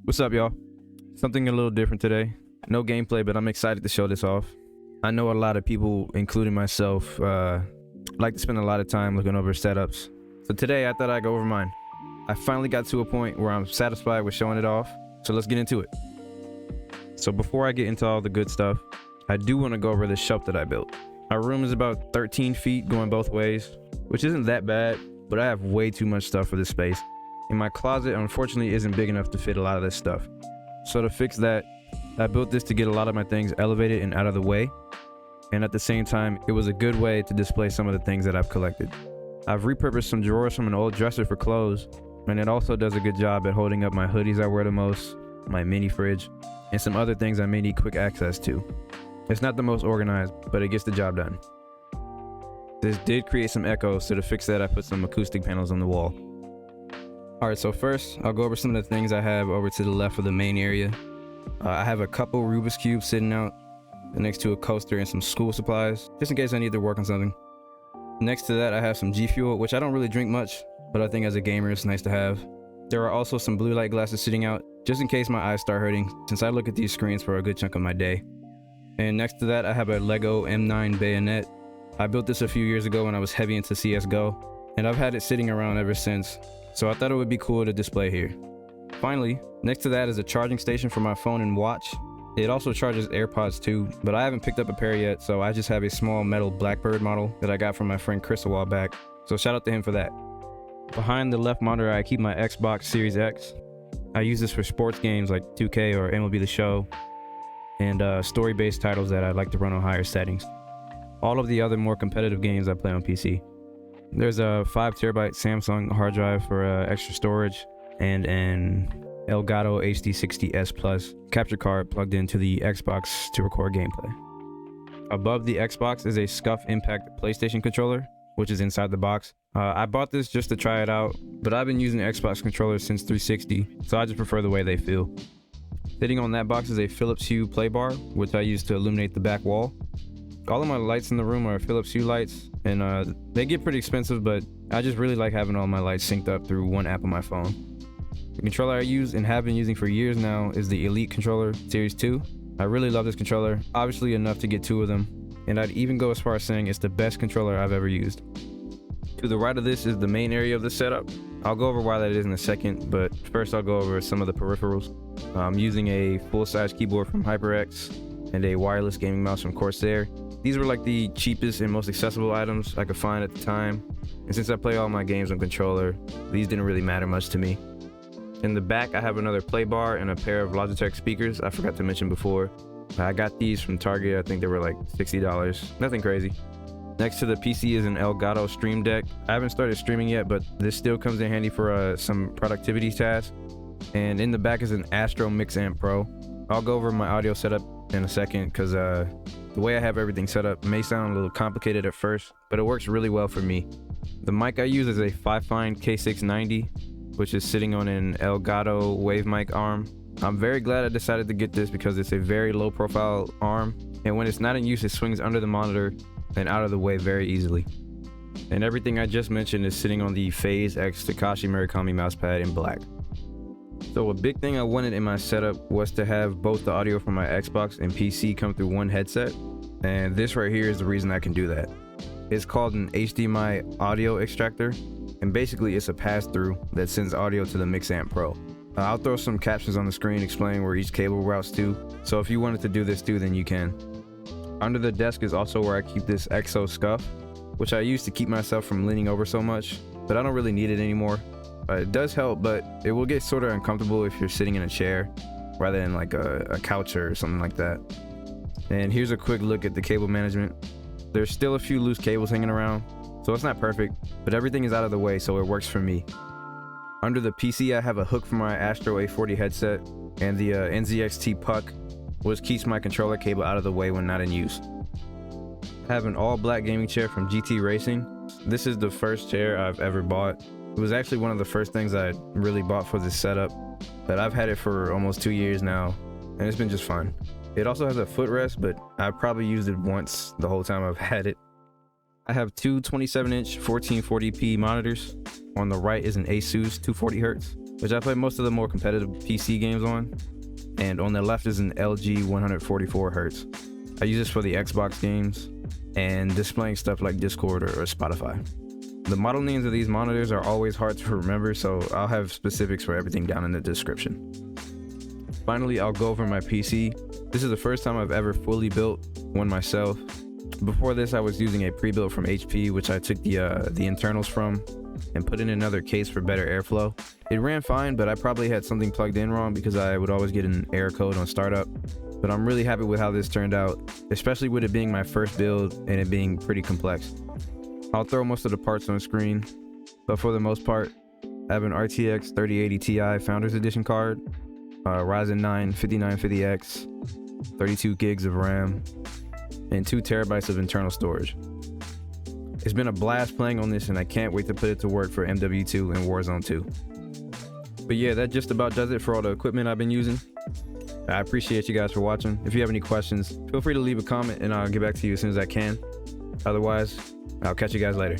What's up, y'all? Something a little different today. No gameplay, but I'm excited to show this off. I know a lot of people, including myself, like to spend a lot of time looking over setups. So today I thought I'd go over mine. I finally got to a point where I'm satisfied with showing it off, so let's get into it. So before I get into all the good stuff, I do want to go over the shelf that I built. Our room is about 13 feet going both ways, which isn't that bad, but I have way too much stuff for this space. And my closet, unfortunately, isn't big enough to fit a lot of this stuff. So to fix that, I built this to get a lot of my things elevated and out of the way. And at the same time, it was a good way to display some of the things that I've collected. I've repurposed some drawers from an old dresser for clothes, and it also does a good job at holding up my hoodies I wear the most, my mini fridge, and some other things I may need quick access to. It's not the most organized, but it gets the job done. This did create some echo, so to fix that I put some acoustic panels on the wall. Alright, so first I'll go over some of the things I have over to the left of the main area. I have a couple Rubik's Cubes sitting out next to a coaster and some school supplies, just in case I need to work on something. Next to that I have some G Fuel, which I don't really drink much, but I think as a gamer it's nice to have. There are also some blue light glasses sitting out, just in case my eyes start hurting, since I look at these screens for a good chunk of my day. And next to that I have a Lego M9 bayonet. I built this a few years ago when I was heavy into CSGO, and I've had it sitting around ever since, so I thought it would be cool to display here. Finally, next to that is a charging station for my phone and watch. It also charges AirPods too, but I haven't picked up a pair yet, so I just have a small metal Blackbird model that I got from my friend Chris a while back, so shout out to him for that. Behind the left monitor I keep my Xbox Series X. I use this for sports games like 2K or MLB The Show, and story-based titles that I like to run on higher settings. All of the other more competitive games I play on PC. There's a 5TB Samsung hard drive for extra storage, and an Elgato HD60 S Plus capture card plugged into the Xbox to record gameplay. Above the Xbox is a Scuff Impact PlayStation controller, which is inside the box. I bought this just to try it out, but I've been using Xbox controllers since 360, so I just prefer the way they feel. Sitting on that box is a Philips Hue play bar, which I use to illuminate the back wall. All of my lights in the room are Philips Hue lights, and they get pretty expensive, but I just really like having all my lights synced up through one app on my phone. The controller I use and have been using for years now is the Elite controller Series 2. I really love this controller, obviously enough to get 2 of them, and I'd even go as far as saying it's the best controller I've ever used. To the right of this is the main area of the setup. I'll go over why that is in a second, but first I'll go over some of the peripherals. I'm using a full-size keyboard from HyperX and a wireless gaming mouse from Corsair. These were like the cheapest and most accessible items I could find at the time, and since I play all my games on controller, these didn't really matter much to me. In the back I have another play bar and a pair of Logitech speakers I forgot to mention before. I got these from Target, I think they were like $60, nothing crazy. Next to the PC is an Elgato Stream Deck. I haven't started streaming yet, but this still comes in handy for some productivity tasks. And in the back is an Astro MixAmp Pro. I'll go over my audio setup in a second, because the way I have everything set up may sound a little complicated at first, but it works really well for me. The mic I use is a Fifine K690, which is sitting on an Elgato Wave Mic Arm. I'm very glad I decided to get this because it's a very low profile arm, and when it's not in use it swings under the monitor and out of the way very easily. And everything I just mentioned is sitting on the FaZe X Takashi Murakami mousepad in black. So a big thing I wanted in my setup was to have both the audio from my Xbox and PC come through one headset, and this right here is the reason I can do that. It's called an HDMI audio extractor, and basically it's a pass-through that sends audio to the MixAmp Pro. I'll throw some captions on the screen explaining where each cable routes to, so if you wanted to do this too, then you can. Under the desk is also where I keep this EXO Scuff, which I use to keep myself from leaning over so much, but I don't really need it anymore. It does help, but it will get sort of uncomfortable if you're sitting in a chair rather than like a couch or something like that. And here's a quick look at the cable management. There's still a few loose cables hanging around, so it's not perfect, but everything is out of the way, so it works for me. Under the PC I have a hook for my Astro A40 headset and the NZXT puck, which keeps my controller cable out of the way when not in use. I have an all black gaming chair from GT Racing. This is the first chair I've ever bought. It was actually one of the first things I really bought for this setup, but I've had it for almost 2 years now, and it's been just fun. It also has a footrest, but I've probably used it once the whole time I've had it. I have two 27-inch 1440p monitors. On the right is an ASUS 240Hz, which I play most of the more competitive PC games on. And on the left is an LG 144 Hz. I use this for the Xbox games and displaying stuff like Discord or Spotify. The model names of these monitors are always hard to remember, so I'll have specifics for everything down in the description. Finally, I'll go over my PC. This is the first time I've ever fully built one myself. Before this, I was using a pre-built from HP, which I took the internals from and put in another case for better airflow. It ran fine, but I probably had something plugged in wrong because I would always get an error code on startup. But I'm really happy with how this turned out, especially with it being my first build and it being pretty complex. I'll throw most of the parts on screen, but for the most part, I have an RTX 3080 Ti Founders Edition card, Ryzen 9 5950X, 32 gigs of RAM, and 2 terabytes of internal storage. It's been a blast playing on this, and I can't wait to put it to work for MW2 and Warzone 2. But yeah, that just about does it for all the equipment I've been using. I appreciate you guys for watching. If you have any questions, feel free to leave a comment and I'll get back to you as soon as I can. Otherwise, I'll catch you guys later.